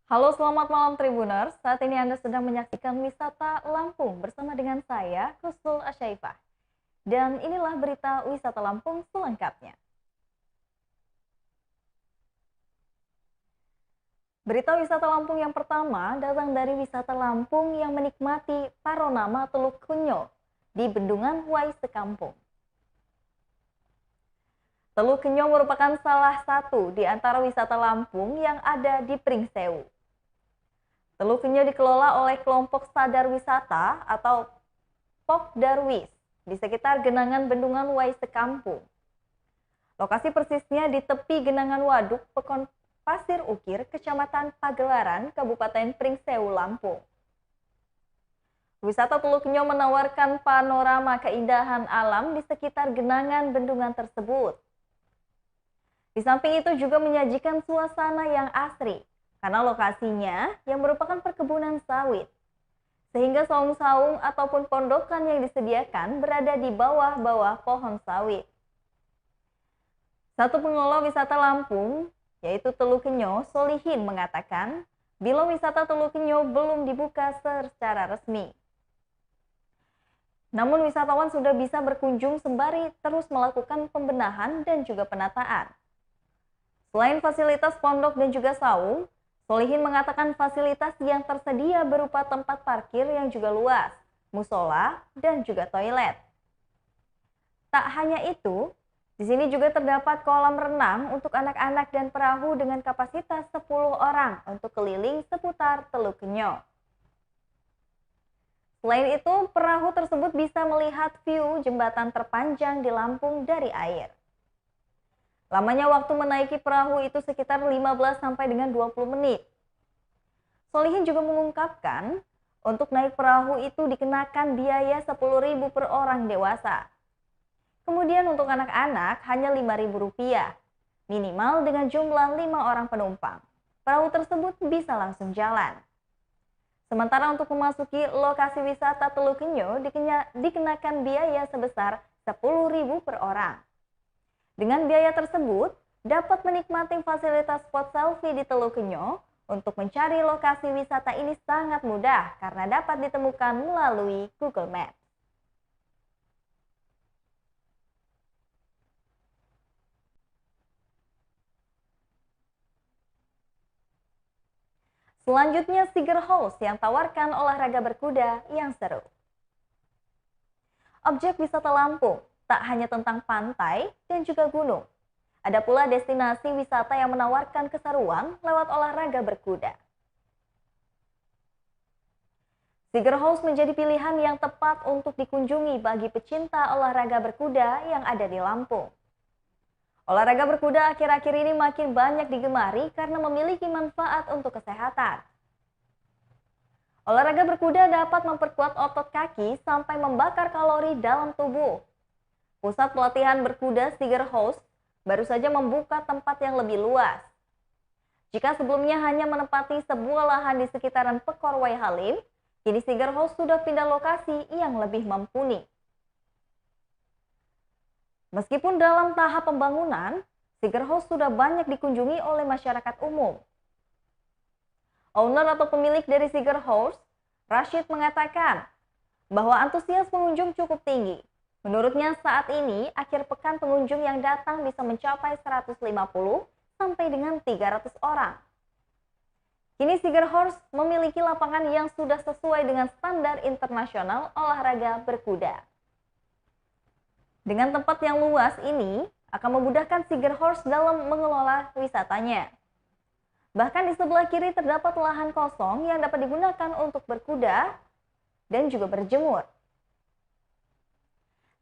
Halo, selamat malam Tribuners. Saat ini Anda sedang menyaksikan wisata Lampung bersama dengan saya, Kusnul Asyaifah. Dan inilah berita wisata Lampung selengkapnya. Berita wisata Lampung yang pertama datang dari wisata Lampung yang menikmati panorama Teluk Kunyo di Bendungan Wai Sekampung. Teluk Kunyo merupakan salah satu di antara wisata Lampung yang ada di Pringsewu. Teluk Kunyo dikelola oleh kelompok sadar wisata atau Pokdarwis di sekitar genangan Bendungan Wai Sekampung. Lokasi persisnya di tepi genangan Waduk Pekon Pasir Ukir, Kecamatan Pagelaran, Kabupaten Pringsewu, Lampung. Wisata Teluk Kunyo menawarkan panorama keindahan alam di sekitar genangan bendungan tersebut. Di samping itu juga menyajikan suasana yang asri, karena lokasinya yang merupakan perkebunan sawit. Sehingga saung-saung ataupun pondokan yang disediakan berada di bawah-bawah pohon sawit. Satu pengelola wisata Lampung, yaitu Teluk Kunyo, Solihin, mengatakan bila wisata Teluk Kunyo belum dibuka secara resmi. Namun wisatawan sudah bisa berkunjung sembari terus melakukan pembenahan dan juga penataan. Selain fasilitas pondok dan juga saung, Solihin mengatakan fasilitas yang tersedia berupa tempat parkir yang juga luas, musola, dan juga toilet. Tak hanya itu, di sini juga terdapat kolam renang untuk anak-anak dan perahu dengan kapasitas 10 orang untuk keliling seputar Teluk Kunyo. Selain itu, perahu tersebut bisa melihat view jembatan terpanjang di Lampung dari air. Lamanya waktu menaiki perahu itu sekitar 15 sampai dengan 20 menit. Solihin juga mengungkapkan, untuk naik perahu itu dikenakan biaya 10.000 per orang dewasa. Kemudian untuk anak-anak hanya Rp5.000, minimal dengan jumlah 5 orang penumpang. Perahu tersebut bisa langsung jalan. Sementara untuk memasuki lokasi wisata Teluk Kunyo dikenakan biaya sebesar Rp10.000 per orang. Dengan biaya tersebut, dapat menikmati fasilitas spot selfie di Teluk Kunyo. Untuk mencari lokasi wisata ini sangat mudah karena dapat ditemukan melalui Google Maps. Selanjutnya, Siger House yang tawarkan olahraga berkuda yang seru. Objek wisata Lampung tak hanya tentang pantai dan juga gunung. Ada pula destinasi wisata yang menawarkan keseruan lewat olahraga berkuda. Siger House menjadi pilihan yang tepat untuk dikunjungi bagi pecinta olahraga berkuda yang ada di Lampung. Olahraga berkuda akhir-akhir ini makin banyak digemari karena memiliki manfaat untuk kesehatan. Olahraga berkuda dapat memperkuat otot kaki sampai membakar kalori dalam tubuh. Pusat pelatihan berkuda Siger House baru saja membuka tempat yang lebih luas. Jika sebelumnya hanya menempati sebuah lahan di sekitaran Pekor Wai Halim, kini Siger House sudah pindah lokasi yang lebih mumpuni. Meskipun dalam tahap pembangunan, Siger House sudah banyak dikunjungi oleh masyarakat umum. Owner atau pemilik dari Siger House, Rashid, mengatakan bahwa antusias pengunjung cukup tinggi. Menurutnya saat ini akhir pekan pengunjung yang datang bisa mencapai 150 sampai dengan 300 orang. Kini Siger House memiliki lapangan yang sudah sesuai dengan standar internasional olahraga berkuda. Dengan tempat yang luas ini akan memudahkan Siger House dalam mengelola wisatanya. Bahkan di sebelah kiri terdapat lahan kosong yang dapat digunakan untuk berkuda dan juga berjemur.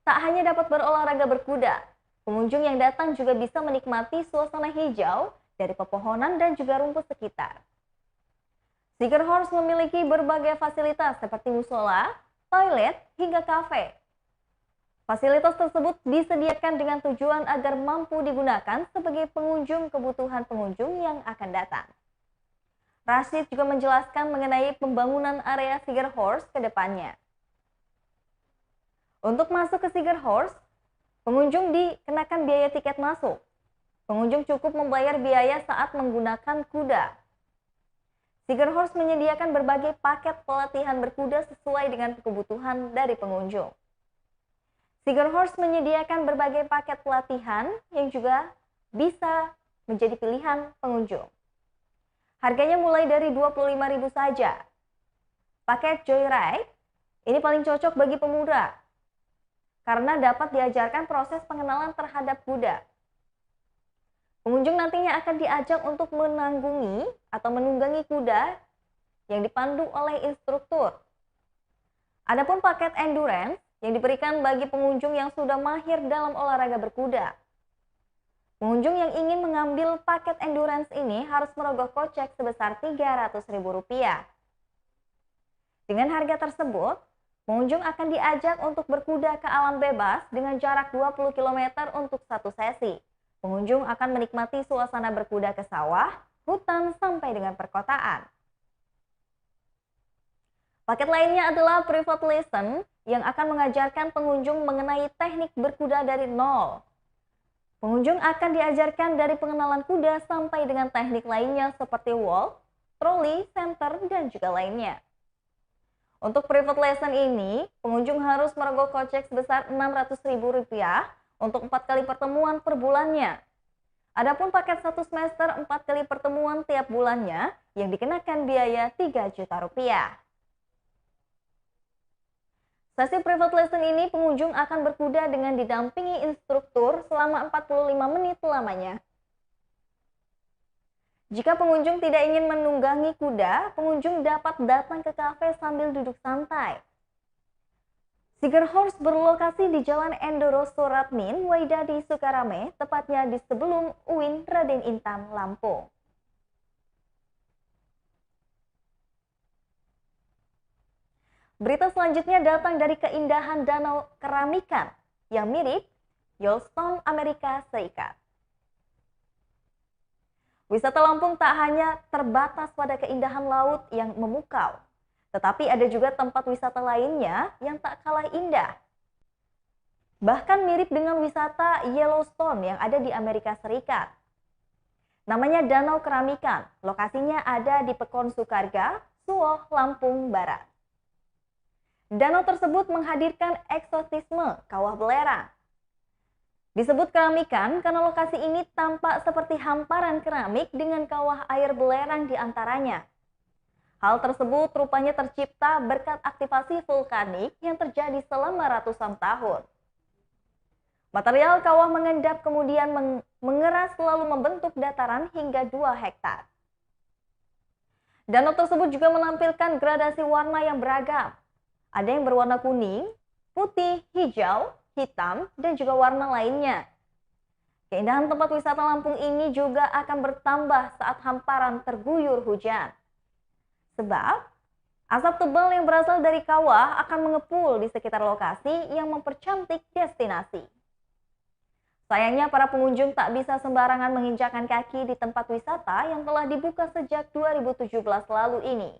Tak hanya dapat berolahraga berkuda, pengunjung yang datang juga bisa menikmati suasana hijau dari pepohonan dan juga rumput sekitar. Siger House memiliki berbagai fasilitas seperti musola, toilet, hingga kafe. Fasilitas tersebut disediakan dengan tujuan agar mampu digunakan sebagai pengunjung kebutuhan pengunjung yang akan datang. Rashid juga menjelaskan mengenai pembangunan area Siger House ke depannya. Untuk masuk ke Siger House, pengunjung dikenakan biaya tiket masuk. Pengunjung cukup membayar biaya saat menggunakan kuda. Horse menyediakan berbagai paket pelatihan berkuda sesuai dengan kebutuhan dari pengunjung. Horse menyediakan berbagai paket pelatihan yang juga bisa menjadi pilihan pengunjung. Harganya mulai dari 25.000 saja. Paket Joyride ini paling cocok bagi pemuda karena dapat diajarkan proses pengenalan terhadap kuda. Pengunjung nantinya akan diajak untuk menunggangi kuda yang dipandu oleh instruktur. Adapun paket endurance yang diberikan bagi pengunjung yang sudah mahir dalam olahraga berkuda. Pengunjung yang ingin mengambil paket endurance ini harus merogoh kocek sebesar Rp300.000. Dengan harga tersebut, pengunjung akan diajak untuk berkuda ke alam bebas dengan jarak 20 km untuk satu sesi. Pengunjung akan menikmati suasana berkuda ke sawah, hutan, sampai dengan perkotaan. Paket lainnya adalah private lesson yang akan mengajarkan pengunjung mengenai teknik berkuda dari nol. Pengunjung akan diajarkan dari pengenalan kuda sampai dengan teknik lainnya seperti walk, trolley, center, dan juga lainnya. Untuk private lesson ini, pengunjung harus merogoh kocek sebesar Rp600.000 untuk 4 kali pertemuan per bulannya. Adapun paket 1 semester 4 kali pertemuan tiap bulannya yang dikenakan biaya Rp3 juta. Sesi private lesson ini pengunjung akan berkuda dengan didampingi instruktur selama 45 menit lamanya. Jika pengunjung tidak ingin menunggangi kuda, pengunjung dapat datang ke kafe sambil duduk santai. Horse berlokasi di Jalan Endoro Suratmin, Waidadi, Sukarame, tepatnya di sebelum UIN Raden Intan, Lampung. Berita selanjutnya datang dari keindahan Danau Keramikan yang mirip Yellowstone, Amerika Serikat. Wisata Lampung tak hanya terbatas pada keindahan laut yang memukau, tetapi ada juga tempat wisata lainnya yang tak kalah indah. Bahkan mirip dengan wisata Yellowstone yang ada di Amerika Serikat. Namanya Danau Keramikan, lokasinya ada di Pekon Sukarga, Suwoh, Lampung Barat. Danau tersebut menghadirkan eksotisme kawah belerang. Disebut keramikan karena lokasi ini tampak seperti hamparan keramik dengan kawah air belerang di antaranya. Hal tersebut rupanya tercipta berkat aktivasi vulkanik yang terjadi selama ratusan tahun. Material kawah mengendap kemudian mengeras lalu membentuk dataran hingga 2 hektar. Danau tersebut juga menampilkan gradasi warna yang beragam. Ada yang berwarna kuning, putih, hijau, hitam, dan juga warna lainnya. Keindahan tempat wisata Lampung ini juga akan bertambah saat hamparan terguyur hujan. Sebab, asap tebal yang berasal dari kawah akan mengepul di sekitar lokasi yang mempercantik destinasi. Sayangnya para pengunjung tak bisa sembarangan menginjakan kaki di tempat wisata yang telah dibuka sejak 2017 lalu ini.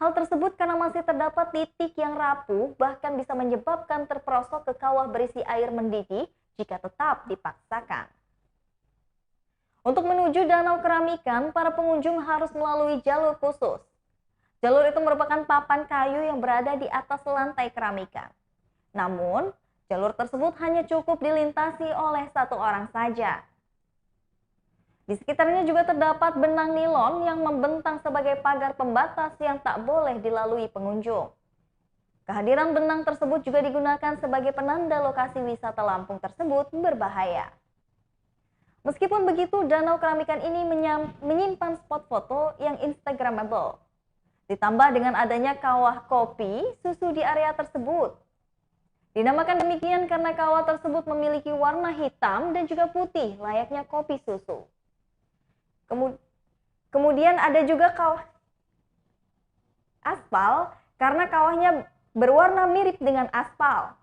Hal tersebut karena masih terdapat titik yang rapuh bahkan bisa menyebabkan terperosok ke kawah berisi air mendidih jika tetap dipaksakan. Untuk menuju Danau Keramikan, para pengunjung harus melalui jalur khusus. Jalur itu merupakan papan kayu yang berada di atas lantai keramikan. Namun, jalur tersebut hanya cukup dilintasi oleh 1 orang saja. Di sekitarnya juga terdapat benang nilon yang membentang sebagai pagar pembatas yang tak boleh dilalui pengunjung. Kehadiran benang tersebut juga digunakan sebagai penanda lokasi wisata Lampung tersebut berbahaya. Meskipun begitu, Danau Keramikan ini menyimpan spot foto yang instagramable. Ditambah dengan adanya kawah kopi susu di area tersebut. Dinamakan demikian karena kawah tersebut memiliki warna hitam dan juga putih layaknya kopi susu. Kemudian ada juga kawah aspal karena kawahnya berwarna mirip dengan aspal.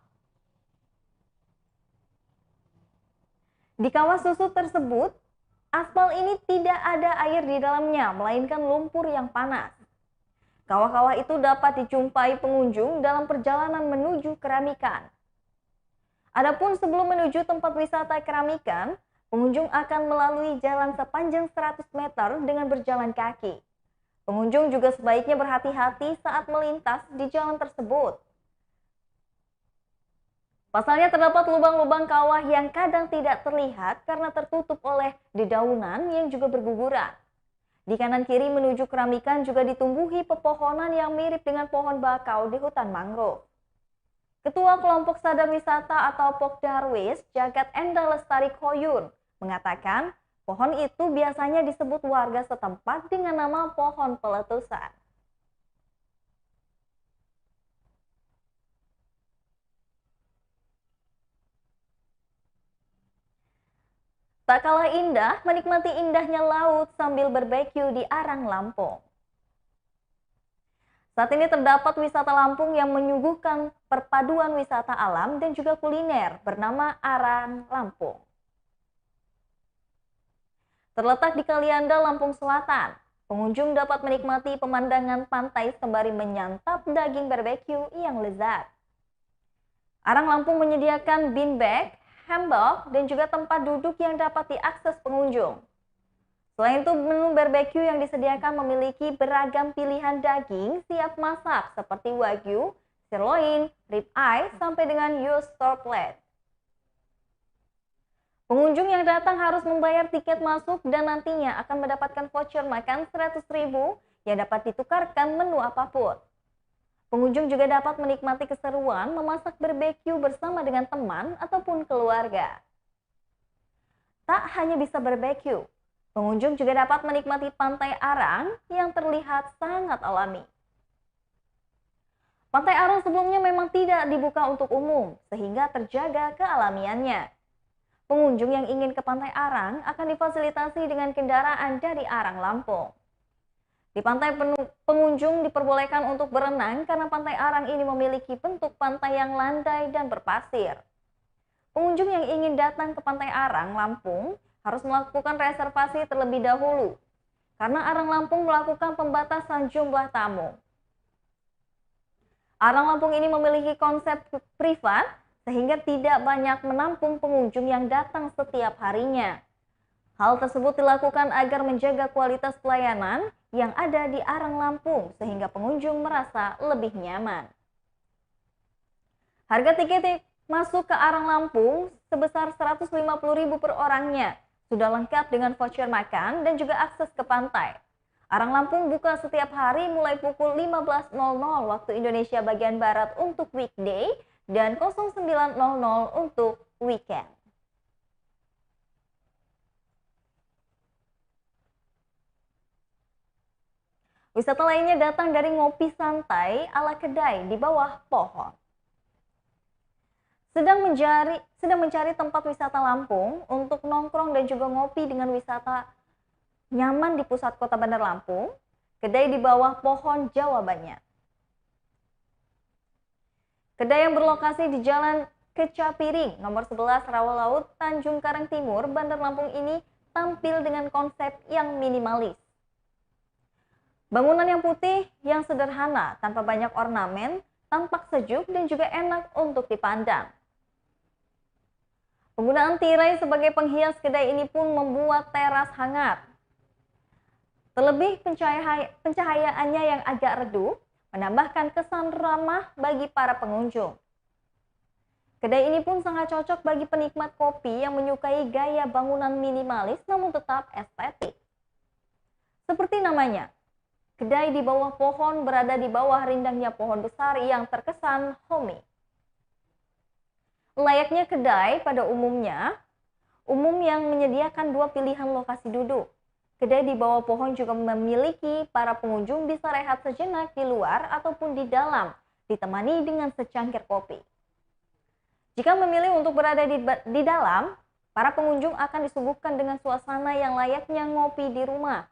Di kawah susu tersebut, aspal ini tidak ada air di dalamnya, melainkan lumpur yang panas. Kawah-kawah itu dapat dijumpai pengunjung dalam perjalanan menuju keramikan. Adapun sebelum menuju tempat wisata keramikan, pengunjung akan melalui jalan sepanjang 100 meter dengan berjalan kaki. Pengunjung juga sebaiknya berhati-hati saat melintas di jalan tersebut. Pasalnya terdapat lubang-lubang kawah yang kadang tidak terlihat karena tertutup oleh dedaunan yang juga berguguran. Di kanan kiri menuju Keramikan juga ditumbuhi pepohonan yang mirip dengan pohon bakau di hutan mangrove. Ketua Kelompok Sadar Wisata atau Pokdarwis, Jagat Enda Lestari Koyun, mengatakan pohon itu biasanya disebut warga setempat dengan nama pohon peletusan. Tak kalah indah, menikmati indahnya laut sambil barbeque di Arang Lampung. Saat ini terdapat wisata Lampung yang menyuguhkan perpaduan wisata alam dan juga kuliner bernama Arang Lampung. Terletak di Kalianda, Lampung Selatan, pengunjung dapat menikmati pemandangan pantai sembari menyantap daging barbeque yang lezat. Arang Lampung menyediakan beanbag, hammock, dan juga tempat duduk yang dapat diakses pengunjung. Selain itu, menu barbeque yang disediakan memiliki beragam pilihan daging siap masak seperti wagyu, sirloin, ribeye, sampai dengan Yustoplet. Pengunjung yang datang harus membayar tiket masuk dan nantinya akan mendapatkan voucher makan 100.000 yang dapat ditukarkan menu apapun. Pengunjung juga dapat menikmati keseruan memasak barbeque bersama dengan teman ataupun keluarga. Tak hanya bisa barbeque, pengunjung juga dapat menikmati pantai Arang yang terlihat sangat alami. Pantai Arang sebelumnya memang tidak dibuka untuk umum, sehingga terjaga kealamiannya. Pengunjung yang ingin ke Pantai Arang akan difasilitasi dengan kendaraan dari Arang Lampung. Di pantai pengunjung diperbolehkan untuk berenang karena Pantai Arang ini memiliki bentuk pantai yang landai dan berpasir. Pengunjung yang ingin datang ke Pantai Arang Lampung harus melakukan reservasi terlebih dahulu karena Arang Lampung melakukan pembatasan jumlah tamu. Arang Lampung ini memiliki konsep privat sehingga tidak banyak menampung pengunjung yang datang setiap harinya. Hal tersebut dilakukan agar menjaga kualitas pelayanan yang ada di Arang Lampung sehingga pengunjung merasa lebih nyaman. Harga tiket masuk ke Arang Lampung sebesar 150.000 per orangnya, sudah lengkap dengan voucher makan dan juga akses ke pantai. Arang Lampung buka setiap hari mulai pukul 15.00 waktu Indonesia bagian Barat untuk weekday dan 09.00 untuk weekend. Wisata lainnya datang dari ngopi santai ala kedai di bawah pohon. Sedang mencari tempat wisata Lampung untuk nongkrong dan juga ngopi dengan wisata nyaman di pusat kota Bandar Lampung, kedai di bawah pohon Jawa Banyak. Kedai yang berlokasi di Jalan Kecapiring, nomor 11 Rawalaut, Tanjung Karang Timur, Bandar Lampung ini tampil dengan konsep yang minimalis. Bangunan yang putih, yang sederhana, tanpa banyak ornamen, tampak sejuk dan juga enak untuk dipandang. Penggunaan tirai sebagai penghias kedai ini pun membuat teras hangat. Terlebih pencahayaannya yang agak redup, menambahkan kesan ramah bagi para pengunjung. Kedai ini pun sangat cocok bagi penikmat kopi yang menyukai gaya bangunan minimalis namun tetap estetik. Seperti namanya, kedai di bawah pohon berada di bawah rindangnya pohon besar yang terkesan homey. Layaknya kedai pada umumnya, yang menyediakan dua pilihan lokasi duduk. Kedai di bawah pohon juga memiliki para pengunjung bisa rehat sejenak di luar ataupun di dalam, ditemani dengan secangkir kopi. Jika memilih untuk berada di dalam, para pengunjung akan disuguhkan dengan suasana yang layaknya ngopi di rumah.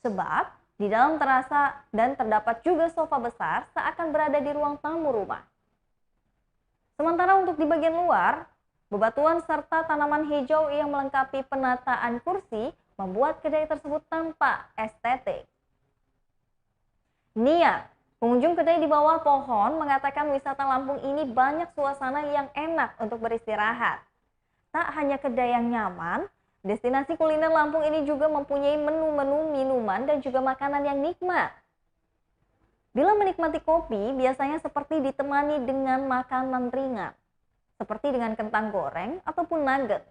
Sebab di dalam terasa dan terdapat juga sofa besar seakan berada di ruang tamu rumah. Sementara untuk di bagian luar, bebatuan serta tanaman hijau yang melengkapi penataan kursi membuat kedai tersebut tampak estetik. Nia, pengunjung kedai di bawah pohon, mengatakan wisata Lampung ini banyak suasana yang enak untuk beristirahat. Tak hanya kedai yang nyaman, Destinasi kuliner Lampung ini juga mempunyai menu-menu minuman dan juga makanan yang nikmat. Bila menikmati kopi, biasanya seperti ditemani dengan makanan ringan, seperti dengan kentang goreng ataupun nugget.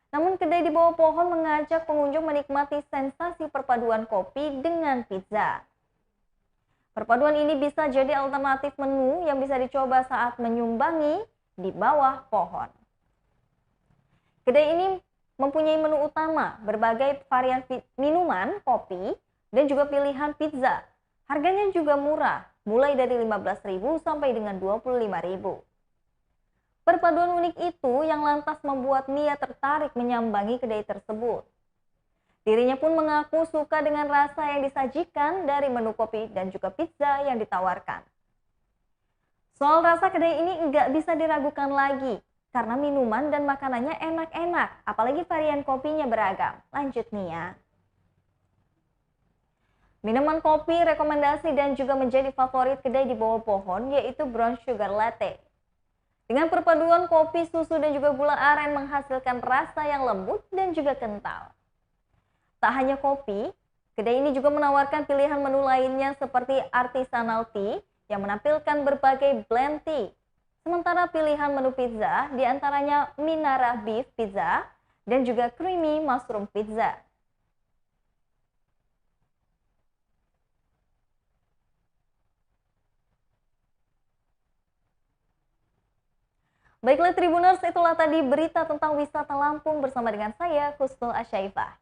Namun kedai di bawah pohon mengajak pengunjung menikmati sensasi perpaduan kopi dengan pizza. Perpaduan ini bisa jadi alternatif menu yang bisa dicoba saat menyumbangi di bawah pohon. Kedai ini mempunyai menu utama, berbagai varian minuman, kopi, dan juga pilihan pizza. Harganya juga murah, mulai dari 15.000 sampai dengan 25.000. Perpaduan unik itu yang lantas membuat Nia tertarik menyambangi kedai tersebut. Dirinya pun mengaku suka dengan rasa yang disajikan dari menu kopi dan juga pizza yang ditawarkan. Soal rasa kedai ini nggak bisa diragukan lagi, karena minuman dan makanannya enak-enak, apalagi varian kopinya beragam. Lanjut Nia. Minuman kopi rekomendasi dan juga menjadi favorit kedai di bawah pohon yaitu brown sugar latte. Dengan perpaduan kopi, susu dan juga gula aren menghasilkan rasa yang lembut dan juga kental. Tak hanya kopi, kedai ini juga menawarkan pilihan menu lainnya seperti artisanal tea yang menampilkan berbagai blend tea. Sementara pilihan menu pizza diantaranya Minara Beef Pizza dan juga Creamy Mushroom Pizza. Baiklah Tribuners, itulah tadi berita tentang wisata Lampung bersama dengan saya, Husnul Asyaifah.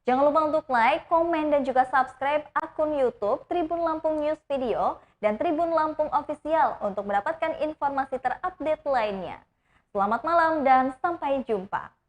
Jangan lupa untuk like, komen, dan juga subscribe akun YouTube Tribun Lampung News Video dan Tribun Lampung Official untuk mendapatkan informasi terupdate lainnya. Selamat malam dan sampai jumpa.